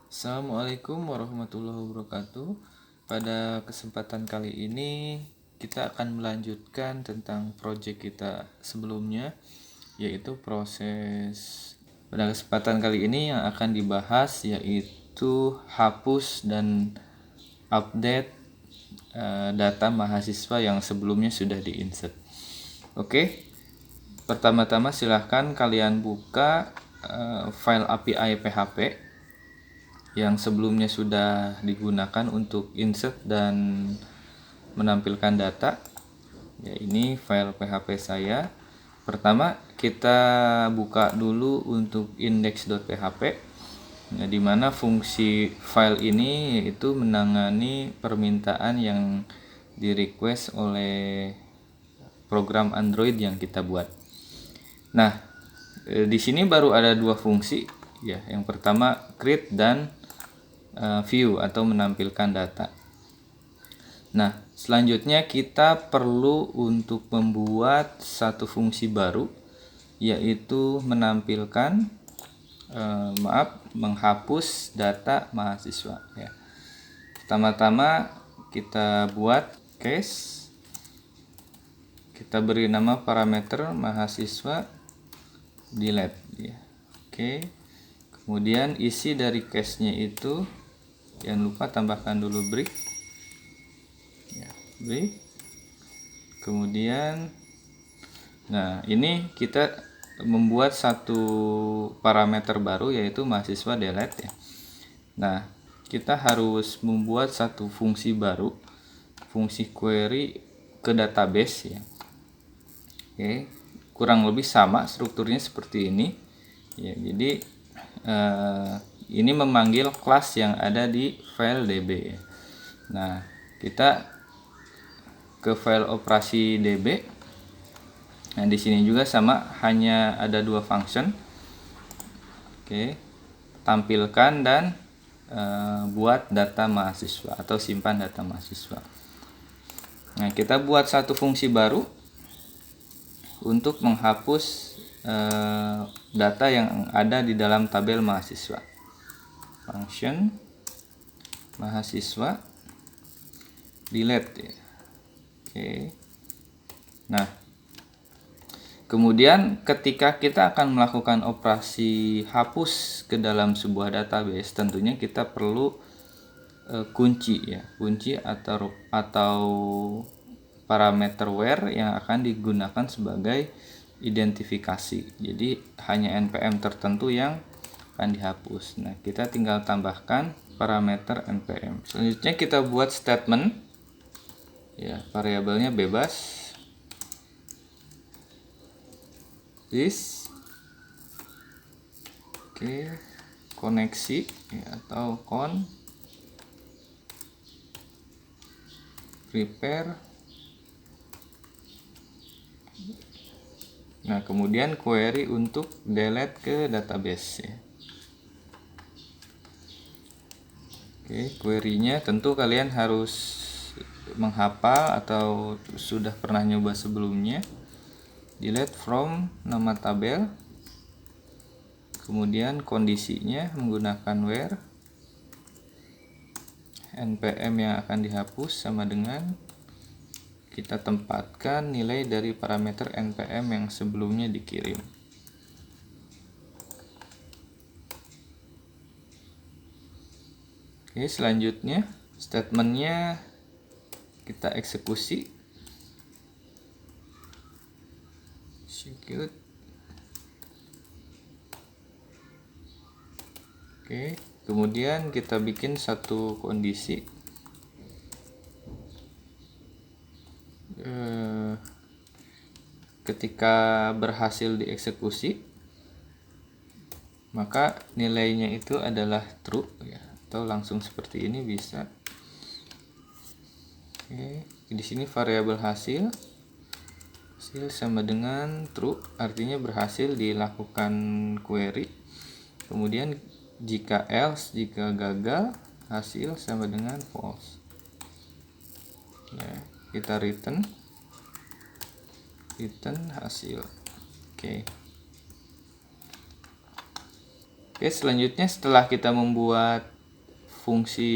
Assalamualaikum warahmatullahi wabarakatuh. Pada kesempatan kali ini kita akan melanjutkan tentang proyek kita sebelumnya, yaitu pada kesempatan kali ini yang akan dibahas yaitu hapus dan update data mahasiswa yang sebelumnya sudah di-insert. Oke. Pertama-tama silahkan kalian buka file API PHP yang sebelumnya sudah digunakan untuk insert dan menampilkan data. Ya, ini file PHP saya. Pertama kita buka dulu untuk index.php, ya, di mana fungsi file ini yaitu menangani permintaan yang di request oleh program Android yang kita buat. Nah, di sini baru ada dua fungsi, ya. Yang pertama create dan view atau menampilkan data. Nah, selanjutnya kita perlu untuk membuat satu fungsi baru, yaitu menghapus data mahasiswa. Ya. Pertama-tama kita buat case, kita beri nama parameter mahasiswa delete. Ya. Oke. Kemudian isi dari case-nya itu jangan lupa tambahkan dulu break. Ya, break. Kemudian ini kita membuat satu parameter baru yaitu mahasiswa delete, ya. Nah, kita harus membuat satu fungsi baru, fungsi query ke database, ya. Oke, kurang lebih sama strukturnya seperti ini. Ya, jadi ini memanggil kelas yang ada di file db. Nah, kita ke file operasi db. Nah, di sini juga sama, hanya ada dua function. Oke, tampilkan dan buat data mahasiswa atau simpan data mahasiswa. Nah, kita buat satu fungsi baru untuk menghapus data yang ada di dalam tabel mahasiswa. Function mahasiswa delete, ya. Oke. Nah, kemudian ketika kita akan melakukan operasi hapus ke dalam sebuah database, tentunya kita perlu kunci, ya, kunci atau parameter where yang akan digunakan sebagai identifikasi. Jadi hanya npm tertentu yang akan dihapus. Nah, kita tinggal tambahkan parameter npm. Selanjutnya kita buat statement, ya, variabelnya bebas. This, oke, koneksi, ya, atau prepare. Nah, kemudian query untuk delete ke database, ya. Oke, query-nya tentu kalian harus menghafal atau sudah pernah nyoba sebelumnya. Delete from nama tabel, kemudian kondisinya menggunakan where, npm yang akan dihapus sama dengan kita tempatkan nilai dari parameter npm yang sebelumnya dikirim. Oke, selanjutnya statementnya kita eksekusi. Execute. Oke, kemudian kita bikin satu kondisi. Ketika berhasil dieksekusi, maka nilainya itu adalah true, ya, atau langsung seperti ini bisa. Oke, di sini variabel hasil sama dengan true, artinya berhasil dilakukan query. Kemudian jika gagal, hasil sama dengan false. Ya, kita return hasil. Oke, selanjutnya setelah kita membuat fungsi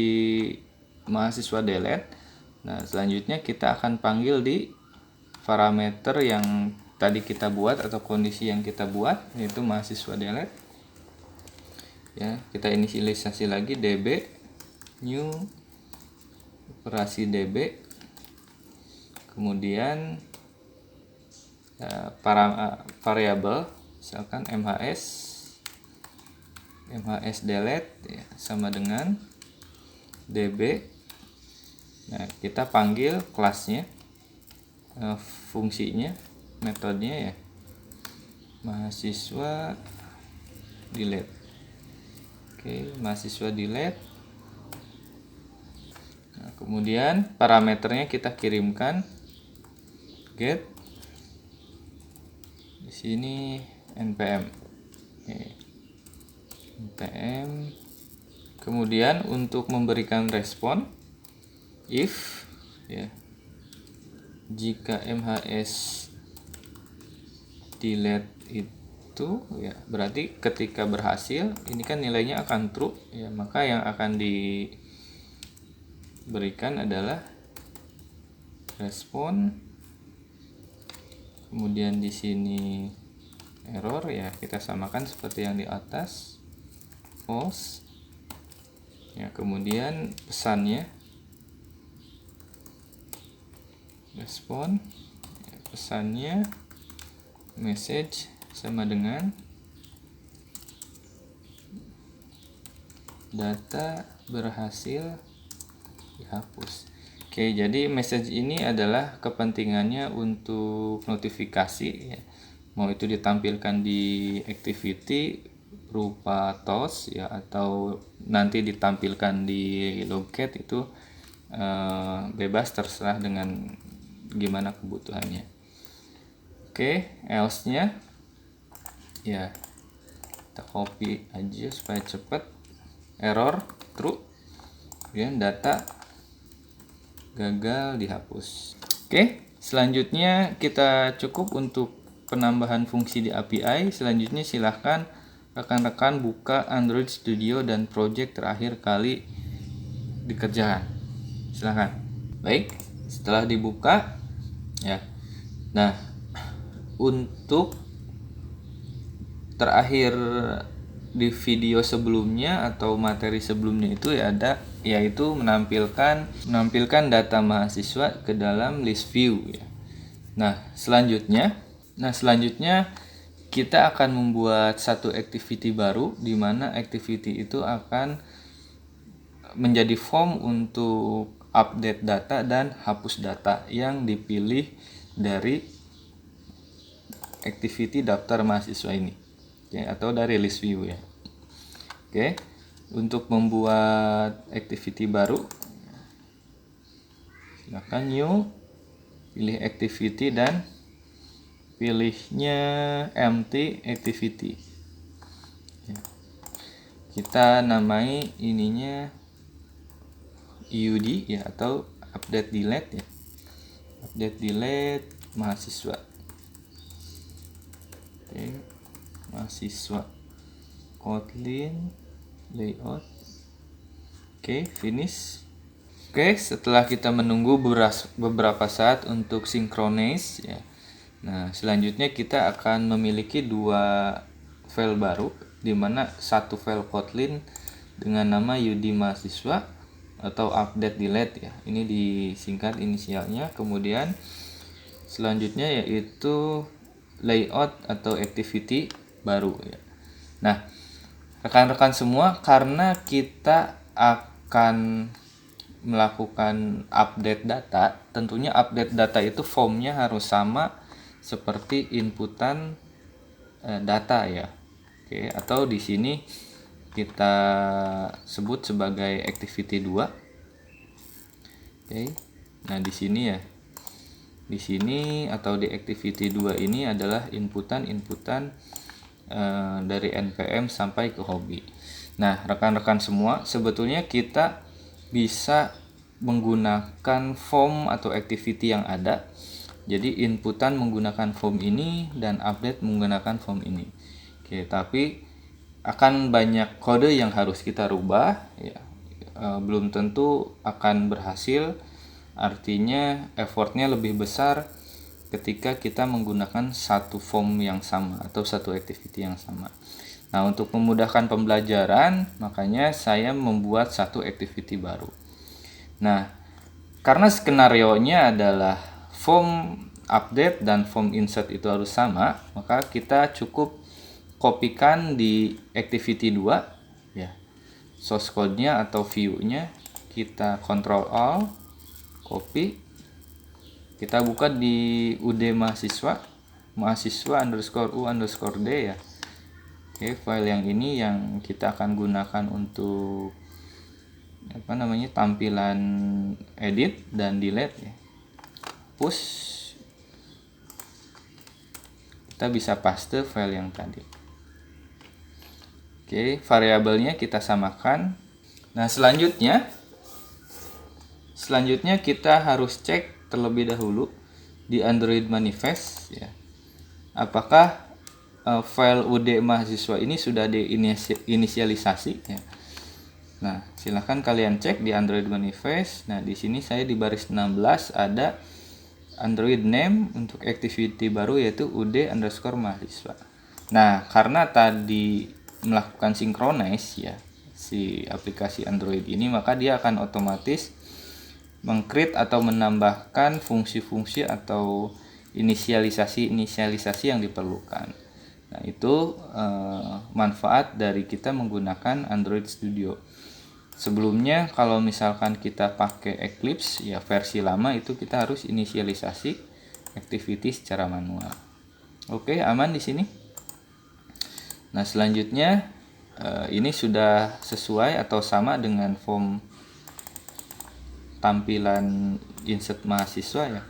mahasiswa delete. Nah, selanjutnya kita akan panggil di parameter yang tadi kita buat atau kondisi yang kita buat, yaitu mahasiswa delete. Ya, kita inisialisasi lagi db new operasi db, kemudian variabel misalkan mhs delete ya, sama dengan db. Nah, kita panggil kelasnya, fungsinya, metodenya ya mahasiswa delete. Oke, mahasiswa delete. Nah, kemudian parameternya kita kirimkan get di sini npm. Oke. npm. Kemudian untuk memberikan respon, if ya, jika mhs delete itu ya berarti ketika berhasil, ini kan nilainya akan true ya, maka yang akan diberikan adalah respon. Kemudian di sini error ya, kita samakan seperti yang di atas, false ya. Kemudian pesannya respon ya, pesannya message sama dengan data berhasil dihapus. Oke, jadi message ini adalah kepentingannya untuk notifikasi ya. Mau itu ditampilkan di activity berupa toast ya, atau nanti ditampilkan di logcat, itu bebas, terserah dengan gimana kebutuhannya. Oke, else-nya ya kita copy aja supaya cepat. Error true, kemudian data gagal dihapus. Oke, selanjutnya kita cukup untuk penambahan fungsi di API. Selanjutnya silahkan rekan-rekan buka Android Studio dan project terakhir kali dikerjakan. Silahkan. Baik, setelah dibuka ya. Nah, untuk terakhir di video sebelumnya atau materi sebelumnya itu ya ada, yaitu menampilkan data mahasiswa ke dalam list view ya. Nah, selanjutnya kita akan membuat satu activity baru, di mana activity itu akan menjadi form untuk update data dan hapus data yang dipilih dari activity daftar mahasiswa ini. Oke, atau dari list view ya. Oke, untuk membuat activity baru, silakan new, pilih activity dan pilihnya empty activity. Ya. Kita namai ininya UD ya, atau update delete ya. Update delete mahasiswa. Oke. Mahasiswa Kotlin layout. Oke, finish. Oke, setelah kita menunggu beberapa saat untuk synchronize ya. Nah, selanjutnya kita akan memiliki dua file baru, di mana satu file Kotlin dengan nama UD mahasiswa atau update delete ya. Ini disingkat inisialnya. Kemudian selanjutnya yaitu layout atau activity baru ya. Nah, rekan-rekan semua, karena kita akan melakukan update data, tentunya update data itu formnya harus sama seperti inputan data ya. Oke, atau di sini kita sebut sebagai activity 2. Oke. Nah, di sini ya. Di sini atau di activity 2 ini adalah inputan dari npm sampai ke hobi. Nah, rekan-rekan semua, sebetulnya kita bisa menggunakan form atau activity yang ada. Jadi inputan menggunakan form ini dan update menggunakan form ini. Oke, tapi akan banyak kode yang harus kita rubah ya. belum tentu akan berhasil. Artinya effortnya lebih besar ketika kita menggunakan satu form yang sama atau satu activity yang sama. Nah, untuk memudahkan pembelajaran, makanya saya membuat satu activity baru. Nah, karena skenarionya adalah form update dan form insert itu harus sama, maka kita cukup kopikan di activity 2 ya. Source code-nya atau view-nya kita Ctrl Alt, copy. Kita buka di UD mahasiswa _u_d ya. Oke, file yang ini yang kita akan gunakan untuk tampilan edit dan delete ya. Push, kita bisa paste file yang tadi. Oke, variabelnya kita samakan. Nah, selanjutnya kita harus cek terlebih dahulu di Android manifest ya. Apakah file UD mahasiswa ini sudah diinisialisasi ya. Nah, silahkan kalian cek di Android manifest. Nah, di sini saya di baris 16 ada Android name untuk activity baru yaitu UD_mahasiswa. Nah, karena tadi melakukan synchronize ya si aplikasi Android ini, maka dia akan otomatis meng-create atau menambahkan fungsi-fungsi atau inisialisasi yang diperlukan. Nah, itu manfaat dari kita menggunakan Android Studio. Sebelumnya kalau misalkan kita pakai Eclipse ya versi lama, itu kita harus inisialisasi activity secara manual. Oke, aman di sini. Nah, selanjutnya ini sudah sesuai atau sama dengan form tampilan insert mahasiswa ya.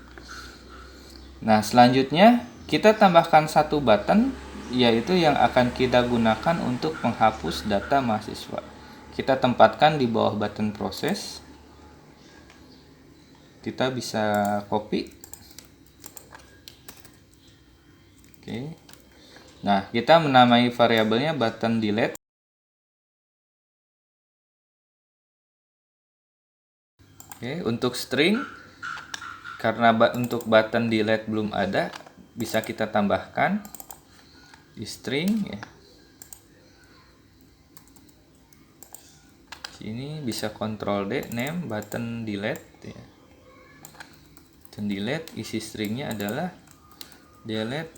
Nah, selanjutnya kita tambahkan satu button yaitu yang akan kita gunakan untuk menghapus data mahasiswa. Kita tempatkan di bawah button proses. Kita bisa copy. Oke. Nah, kita menamai variabelnya button delete. Oke, untuk string karena untuk button delete belum ada, bisa kita tambahkan di string ya. Sini bisa Ctrl D name button delete ya. Button delete isi stringnya adalah delete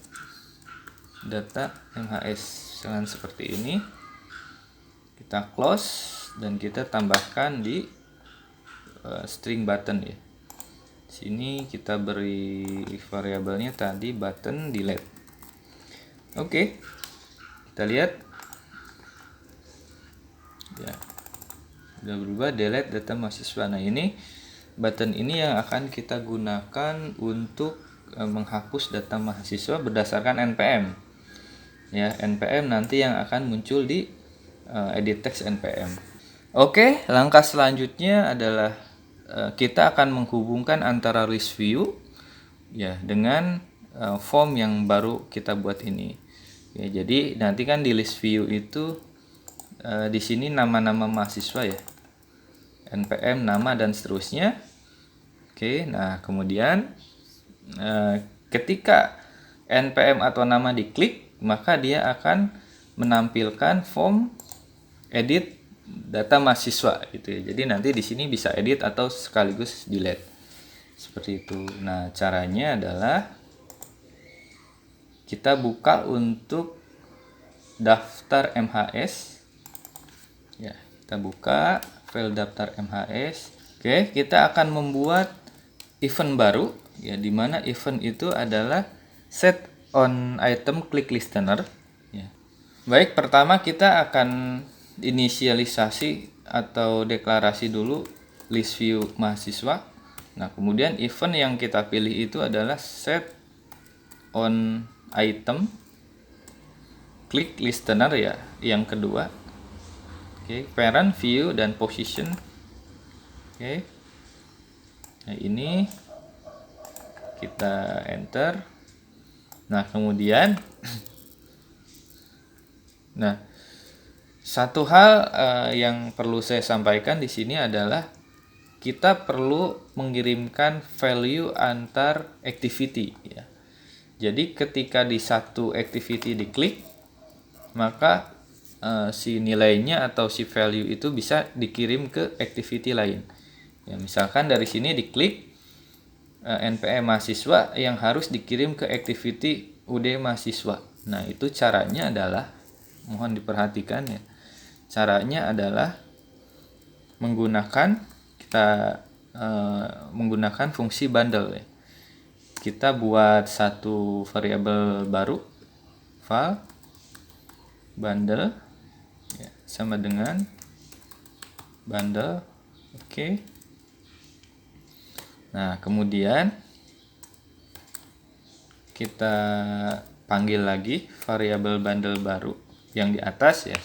data MHS dengan seperti ini. Kita close dan kita tambahkan di string button ya. Sini kita beri variabelnya tadi button delete. Oke, kita lihat ya, sudah berubah delete data mahasiswa. Nah, ini button ini yang akan kita gunakan untuk menghapus data mahasiswa berdasarkan npm ya. npm nanti yang akan muncul di edit text npm. Oke, langkah selanjutnya adalah kita akan menghubungkan antara list view ya dengan form yang baru kita buat ini ya. Jadi nanti kan di list view itu di sini nama-nama mahasiswa ya, npm nama dan seterusnya. Oke, nah kemudian ketika npm atau nama diklik, maka dia akan menampilkan form edit data mahasiswa gitu ya. Jadi nanti di sini bisa edit atau sekaligus delete seperti itu. Nah, caranya adalah kita buka untuk daftar MHS ya. Kita buka file daftar MHS. Oke, kita akan membuat event baru ya, dimana event itu adalah set on item click listener ya. Baik, pertama kita akan inisialisasi atau deklarasi dulu list view mahasiswa. Nah, kemudian event yang kita pilih itu adalah set on item click listener ya, yang kedua. Oke, parent, view, dan position. Oke, nah ini kita enter. Nah, kemudian nah Satu hal yang perlu saya sampaikan di sini adalah kita perlu mengirimkan value antar activity ya. Jadi ketika di satu activity diklik, maka si nilainya atau si value itu bisa dikirim ke activity lain. Ya, misalkan dari sini diklik NPM mahasiswa yang harus dikirim ke activity UD mahasiswa. Nah, itu caranya adalah, mohon diperhatikan ya. Caranya adalah menggunakan fungsi bundle ya. Kita buat satu variabel baru, val bundle ya, sama dengan bundle. Oke. Nah, kemudian kita panggil lagi variabel bundle baru yang di atas ya,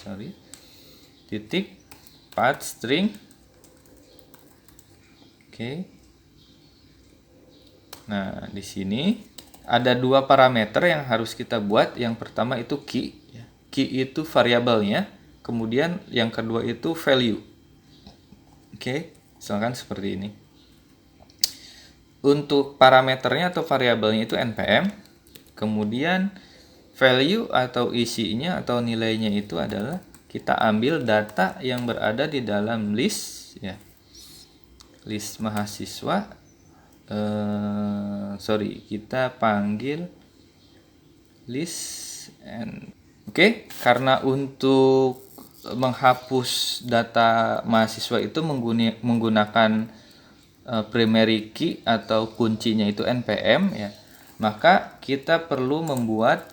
titik path string. Oke. Nah, di sini ada dua parameter yang harus kita buat. Yang pertama itu key. Key itu variabelnya. Kemudian yang kedua itu value. Oke, misalkan seperti ini. Untuk parameternya atau variabelnya itu npm. Kemudian value atau isinya atau nilainya itu adalah kita ambil data yang berada di dalam list ya. List mahasiswa. Kita panggil list and oke, karena untuk menghapus data mahasiswa itu menggunakan primary key atau kuncinya itu npm ya, maka kita perlu membuat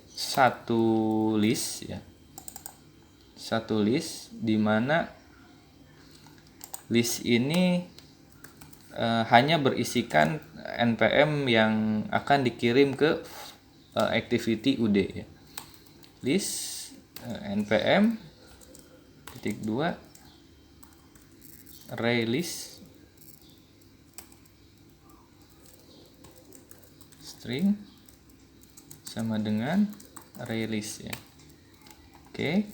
satu list ya, satu list di mana list ini hanya berisikan npm yang akan dikirim ke activity UD ya. List npm titik 2 array list string sama dengan array list ya. Oke,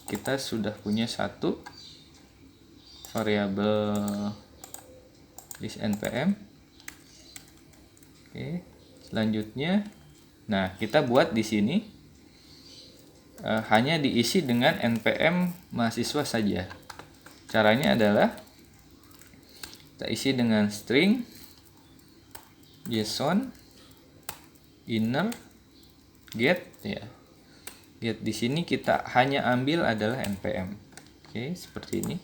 kita sudah punya satu variabel list npm. Oke, selanjutnya, nah kita buat di sini hanya diisi dengan npm mahasiswa saja. Caranya adalah kita isi dengan string json inner get ya. Get di sini kita hanya ambil adalah npm. Oke, seperti ini.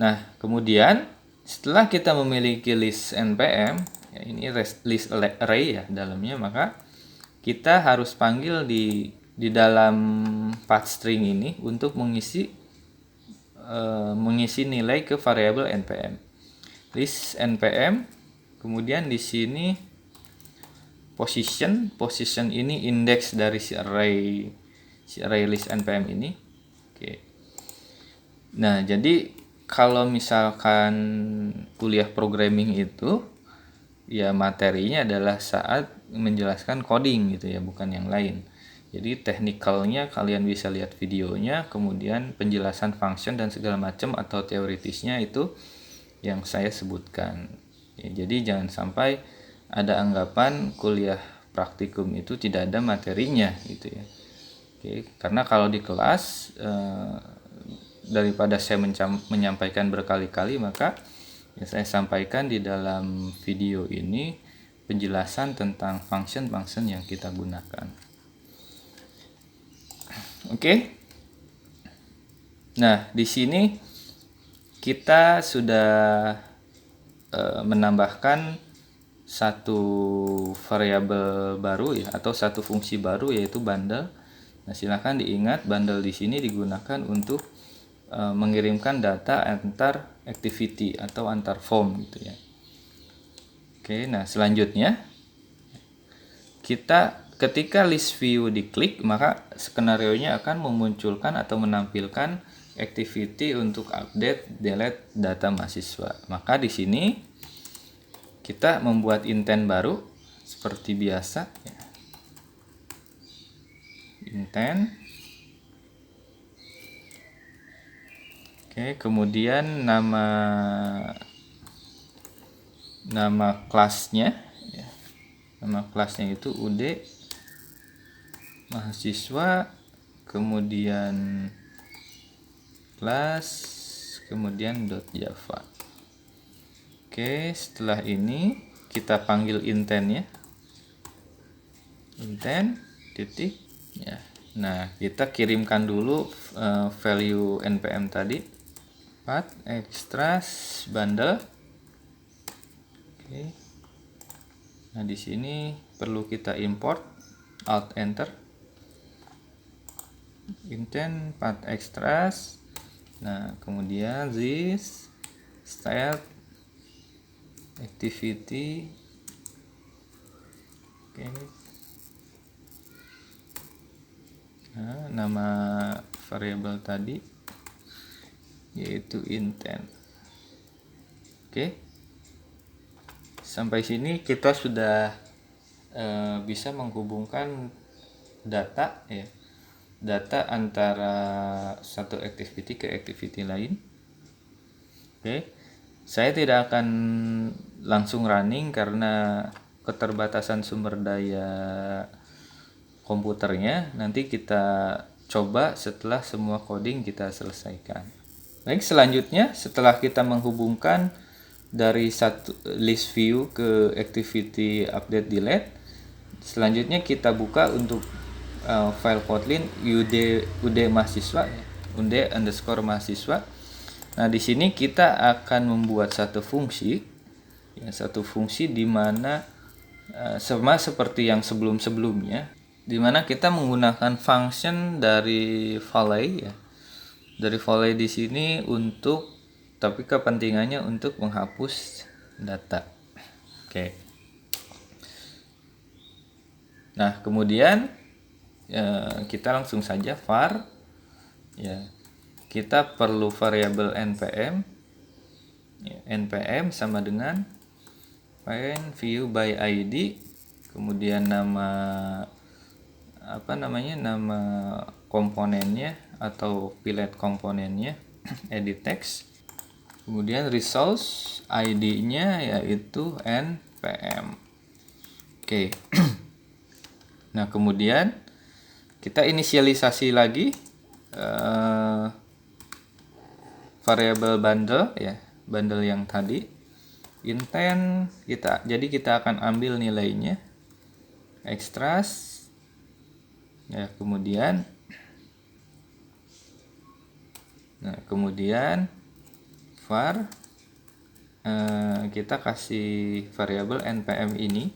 Nah, kemudian setelah kita memiliki list npm ya, ini list array ya dalamnya, maka kita harus panggil di dalam path string ini untuk mengisi nilai ke variabel npm. List npm, kemudian di sini position ini indeks dari si array list npm ini. Oke. Nah, jadi kalau misalkan kuliah programming itu ya materinya adalah saat menjelaskan coding gitu ya, bukan yang lain. Jadi technicalnya kalian bisa lihat videonya, kemudian penjelasan function dan segala macam atau teoritisnya itu yang saya sebutkan. Ya, jadi jangan sampai ada anggapan kuliah praktikum itu tidak ada materinya gitu ya. Oke, karena kalau di kelas daripada saya menyampaikan berkali-kali, maka ya saya sampaikan di dalam video ini penjelasan tentang function yang kita gunakan. Oke. Nah, di sini kita sudah menambahkan satu variabel baru ya, atau satu fungsi baru yaitu bundle. Nah, silakan diingat bundle di sini digunakan untuk mengirimkan data antar activity atau antar form gitu ya. Oke, nah selanjutnya kita ketika list view diklik, maka skenario-nya akan memunculkan atau menampilkan activity untuk update delete data mahasiswa. Maka di sini kita membuat intent baru seperti biasa ya. Intent Oke, kemudian nama kelasnya ya. Nama kelasnya itu UD mahasiswa, kemudian kelas, kemudian .java. Oke, setelah ini kita panggil intent ya. Intent titik ya. Nah, kita kirimkan dulu value npm tadi, path extras bundle. Oke. Nah, di sini perlu kita import, alt enter, intent path extras. Nah, kemudian this style activity. Oke. Nah, nama variabel tadi yaitu intent. Oke. Sampai sini kita sudah bisa menghubungkan data ya. Data antara satu activity ke activity lain. Oke. Saya tidak akan langsung running karena keterbatasan sumber daya komputernya. Nanti kita coba setelah semua coding kita selesaikan. Baik, selanjutnya setelah kita menghubungkan dari satu list view ke activity update delete, selanjutnya kita buka untuk file Kotlin ud mahasiswa, ud_mahasiswa. Nah, di sini kita akan membuat satu fungsi di mana sama seperti yang sebelum-sebelumnya, di mana kita menggunakan function dari volley ya. Dari volley di sini tapi kepentingannya untuk menghapus data. Oke. Nah, kemudian kita langsung saja var ya. Kita perlu variabel npm. Ya, npm sama dengan find view by id, kemudian nama komponennya atau pilot komponennya edit text, kemudian resource id-nya yaitu npm. Oke. Nah, kemudian kita inisialisasi lagi variabel bundle ya, bundle yang tadi intent kita akan ambil nilainya extras ya, kemudian var kita kasih variabel npm ini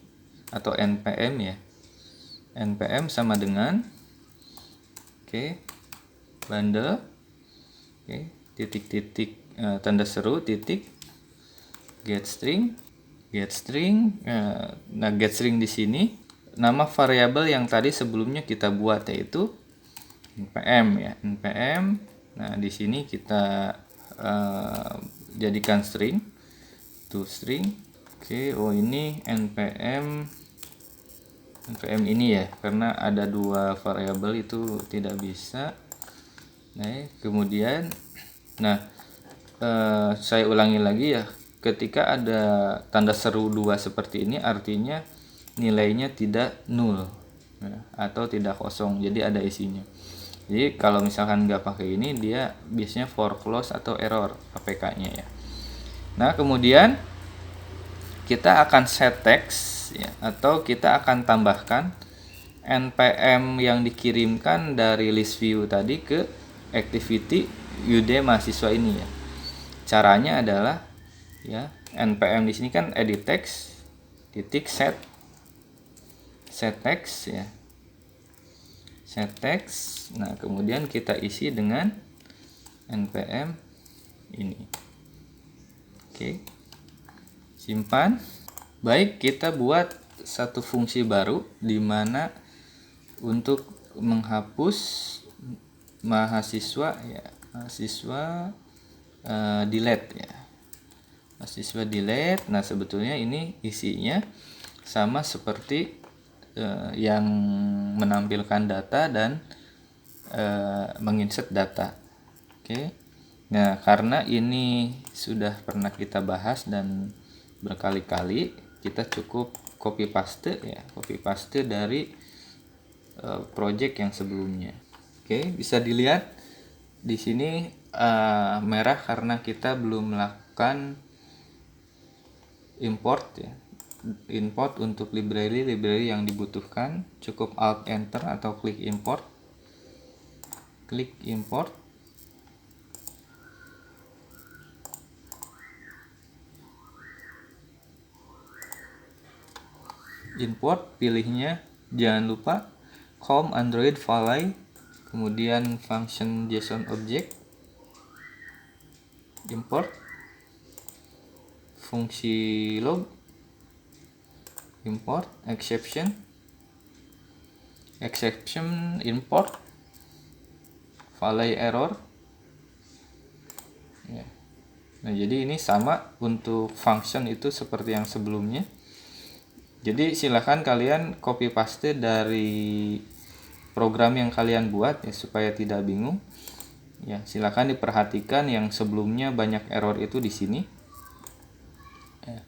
atau npm ya, npm sama dengan bundle titik tanda seru titik getString. Nah, getString di sini nama variabel yang tadi sebelumnya kita buat yaitu npm ya, npm. Nah, di sini kita jadikan string to string. Ini npm ini ya, karena ada dua variabel itu tidak bisa. Nah, kemudian saya ulangi lagi ya, ketika ada tanda seru 2 seperti ini artinya nilainya tidak null ya, atau tidak kosong, jadi ada isinya. Jadi kalau misalkan nggak pakai ini, dia biasanya for close atau error APK-nya ya. Nah, kemudian kita akan set text ya, atau kita akan tambahkan npm yang dikirimkan dari list view tadi ke activity ud mahasiswa ini ya. Caranya adalah ya, npm di sini kan edit text titik set text ya, set text. Nah, kemudian kita isi dengan npm ini. Oke, simpan. Baik, kita buat satu fungsi baru di mana untuk menghapus mahasiswa ya, delete ya, mahasiswa delete. Nah, sebetulnya ini isinya sama seperti yang menampilkan data dan menginsert data. Oke. Nah, karena ini sudah pernah kita bahas dan berkali-kali, kita cukup copy paste ya, copy paste dari project yang sebelumnya. Oke, bisa dilihat di sini merah karena kita belum melakukan import ya. Import untuk library yang dibutuhkan, cukup alt enter atau klik import. Klik import. Import, pilihnya jangan lupa com Android Valet, kemudian function JSON object, import, fungsi log, import, exception import, Valet error ya. Nah, jadi ini sama untuk function itu seperti yang sebelumnya. Jadi silahkan kalian copy paste dari program yang kalian buat ya, supaya tidak bingung. Ya, silahkan diperhatikan yang sebelumnya banyak error itu di sini. Ya.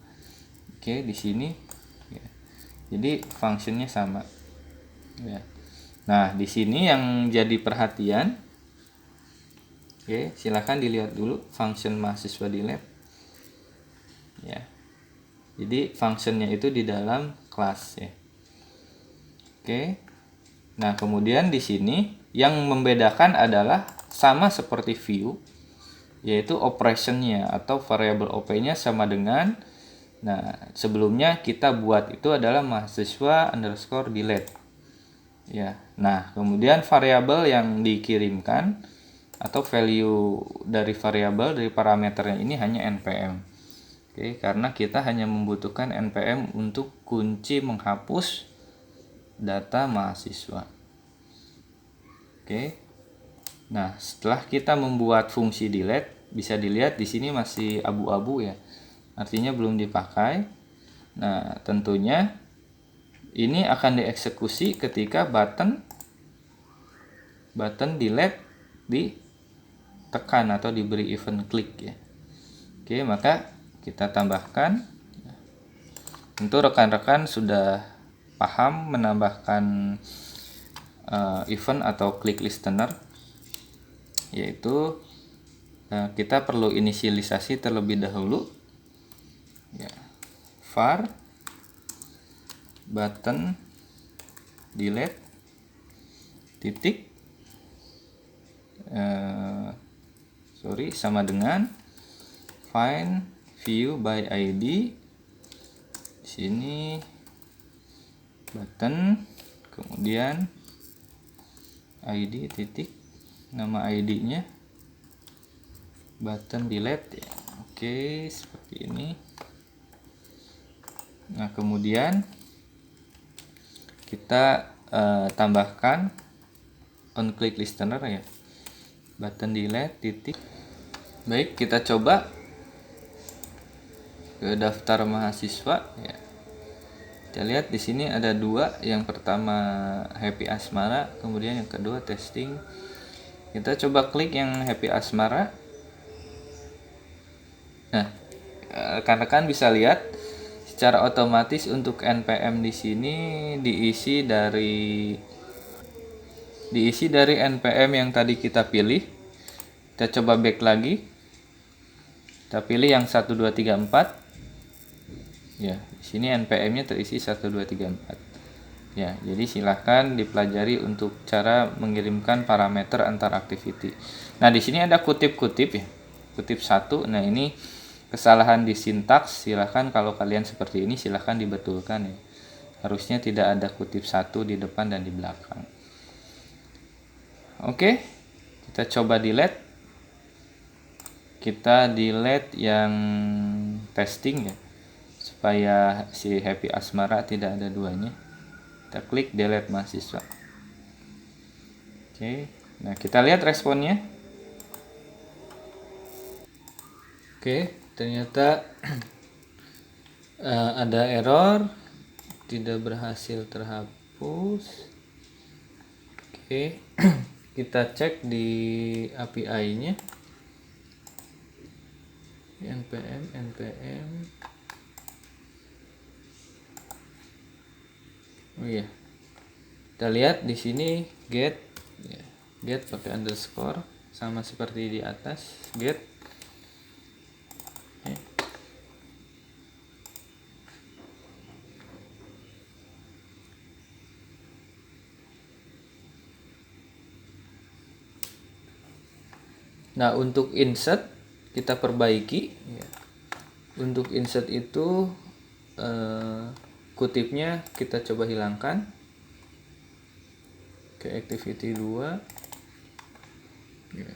Oke, di sini. Ya. Jadi functionnya sama. Ya. Nah, di sini yang jadi perhatian. Oke, silahkan dilihat dulu function mahasiswa di lab. Ya. Jadi functionnya itu di dalam kelas ya. Oke. Nah, kemudian di sini yang membedakan adalah sama seperti view, yaitu operationnya atau variable op-nya sama dengan, nah sebelumnya kita buat itu adalah mahasiswa underscore delete ya. Nah, kemudian variabel yang dikirimkan atau value dari variabel dari parameternya ini hanya npm. Oke, karena kita hanya membutuhkan npm untuk kunci menghapus data mahasiswa. Oke. Nah, setelah kita membuat fungsi delete, bisa dilihat di sini masih abu-abu ya. Artinya belum dipakai. Nah, tentunya ini akan dieksekusi ketika button delete ditekan atau diberi event klik ya. Oke, maka kita tambahkan. Tentu rekan-rekan sudah paham menambahkan event atau klik listener, yaitu kita perlu inisialisasi terlebih dahulu ya. Var button delete titik sama dengan find view by ID. Di sini button, kemudian ID titik nama ID-nya button delete ya. Oke, seperti ini. Nah, kemudian kita tambahkan on click listener ya, button delete titik. Baik, kita coba ke daftar mahasiswa ya. Kita lihat di sini ada dua, yang pertama Happy Asmara, kemudian yang kedua testing. Kita coba klik yang Happy Asmara. Nah, rekan-rekan bisa lihat secara otomatis untuk npm di sini diisi dari npm yang tadi kita pilih. Kita coba back lagi. Kita pilih yang 1 2 3 4. Ya, di sini npm-nya terisi 1 2 3 4. Ya, jadi silahkan dipelajari untuk cara mengirimkan parameter antar activity. Nah, di sini ada kutip-kutip ya. Kutip 1. Nah, ini kesalahan di sintaks, silahkan kalau kalian seperti ini silahkan dibetulkan ya. Harusnya tidak ada kutip 1 di depan dan di belakang. Oke, kita coba delete. Kita delete yang testing ya, supaya si Happy Asmara tidak ada duanya. Kita klik delete mahasiswa. Oke, nah kita lihat responnya. Oke, ternyata ada error, tidak berhasil terhapus. Oke, kita cek di API-nya. npm. Oh iya, kita lihat di sini get ya, get pakai underscore sama seperti di atas get. Oke. Nah, untuk insert kita perbaiki ya. Untuk insert itu kutipnya kita coba hilangkan ke activity 2 ya.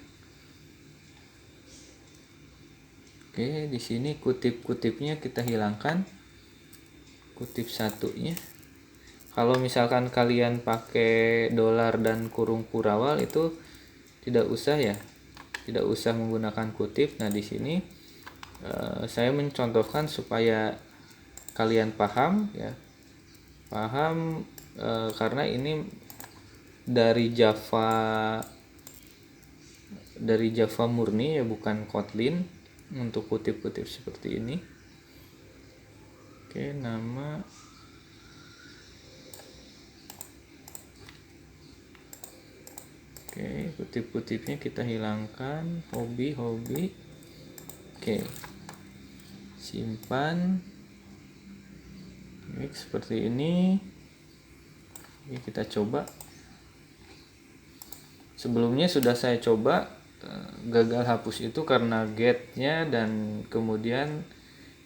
Oke, di sini kutip-kutipnya kita hilangkan, kutip satunya. Kalau misalkan kalian pakai dolar dan kurung kurawal itu tidak usah ya, tidak usah menggunakan kutip. Nah, di sini saya mencontohkan supaya kalian paham ya, paham karena ini dari Java murni ya, bukan Kotlin untuk kutip-kutip seperti ini. Oke, nama. Oke, kutip-kutipnya kita hilangkan, hobi. Oke, simpan. Oke, seperti ini. Oke, kita coba. Sebelumnya sudah saya coba, gagal hapus itu karena get-nya, dan kemudian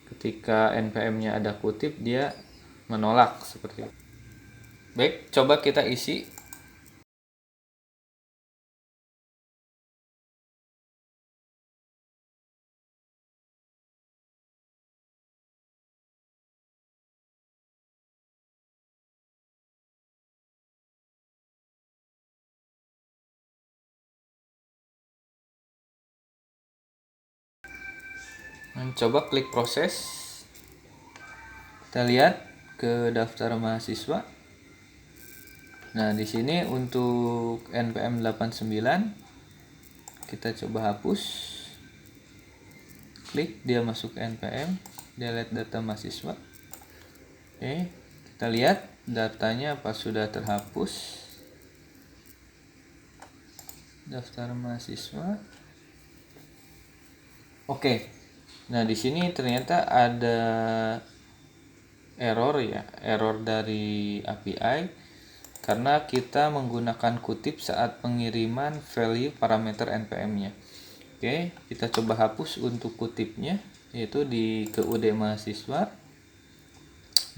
ketika npm-nya ada kutip dia menolak seperti itu. Baik, coba kita isi. Coba klik proses. Kita lihat ke daftar mahasiswa. Nah, di sini untuk npm 89 kita coba hapus. Klik, dia masuk ke npm, delete data mahasiswa. Oke, kita lihat datanya apa sudah terhapus. Daftar mahasiswa. Oke. Nah, di sini ternyata ada error ya, error dari API karena kita menggunakan kutip saat pengiriman value parameter npm-nya. Oke, kita coba hapus untuk kutipnya, yaitu di KUD mahasiswa.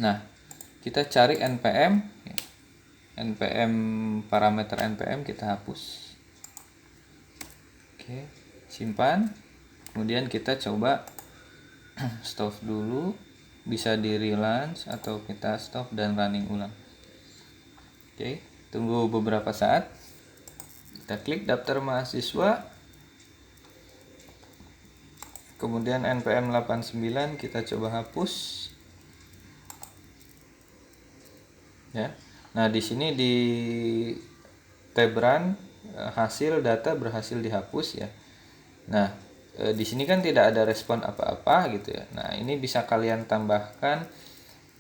Nah, kita cari npm parameter npm, kita hapus. Oke, simpan. Kemudian kita coba stop dulu, bisa di relaunch atau kita stop dan running ulang. Oke, tunggu beberapa saat. Kita klik daftar mahasiswa, kemudian npm 89 kita coba hapus ya. Nah, di sini di tab run hasil data berhasil dihapus ya. Nah, di sini kan tidak ada respon apa-apa gitu ya. Nah, ini bisa kalian tambahkan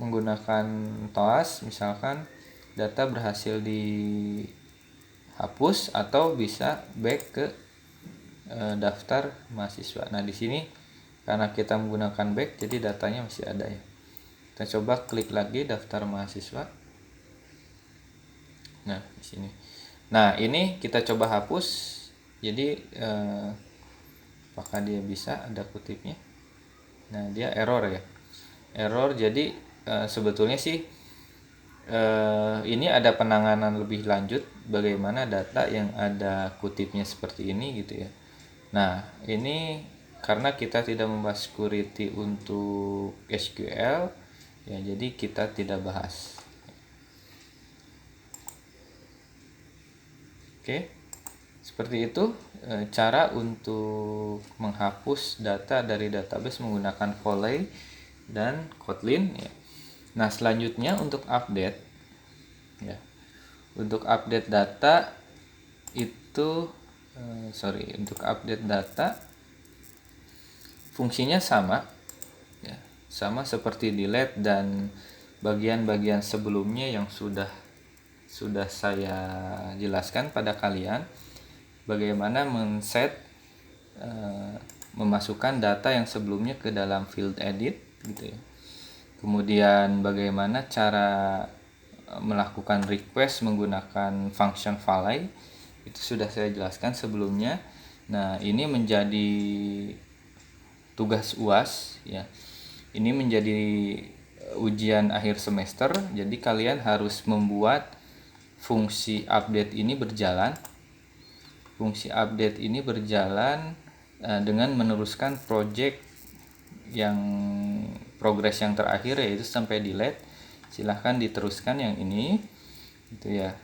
menggunakan toas, misalkan data berhasil dihapus, atau bisa back ke daftar mahasiswa. Nah, di sini karena kita menggunakan back, jadi datanya masih ada ya. Kita coba klik lagi daftar mahasiswa. Nah, di sini. Nah, ini kita coba hapus. Jadi apakah dia bisa, ada kutipnya. Nah, dia error ya. Error, jadi sebetulnya sih ini ada penanganan lebih lanjut bagaimana data yang ada kutipnya seperti ini gitu ya. Nah, ini karena kita tidak membahas security untuk SQL ya, jadi kita tidak bahas. Oke, seperti itu cara untuk menghapus data dari database menggunakan Volley dan Kotlin ya. Nah, selanjutnya untuk update ya. Untuk update data itu untuk update data fungsinya sama ya, sama seperti delete dan bagian-bagian sebelumnya yang sudah saya jelaskan pada kalian, bagaimana men-set memasukkan data yang sebelumnya ke dalam field edit gitu ya. Kemudian bagaimana cara melakukan request menggunakan function value, itu sudah saya jelaskan sebelumnya. Nah, ini menjadi tugas UAS ya. Ini menjadi ujian akhir semester, jadi kalian harus membuat fungsi update ini berjalan. Fungsi update ini berjalan dengan meneruskan project yang progres yang terakhir, yaitu sampai delete. Silahkan diteruskan yang ini gitu ya.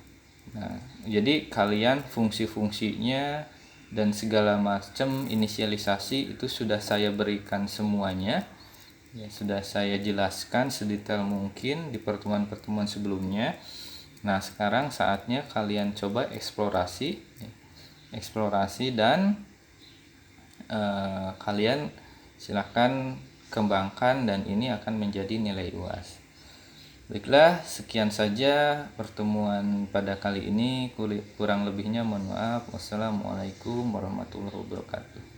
Nah, jadi kalian fungsi-fungsinya dan segala macam inisialisasi itu sudah saya berikan semuanya ya, sudah saya jelaskan sedetail mungkin di pertemuan-pertemuan sebelumnya. Nah, sekarang saatnya kalian coba eksplorasi dan kalian silahkan kembangkan, dan ini akan menjadi nilai UAS. Baiklah, sekian saja pertemuan pada kali ini. Kurang lebihnya mohon maaf. Wassalamualaikum warahmatullahi wabarakatuh.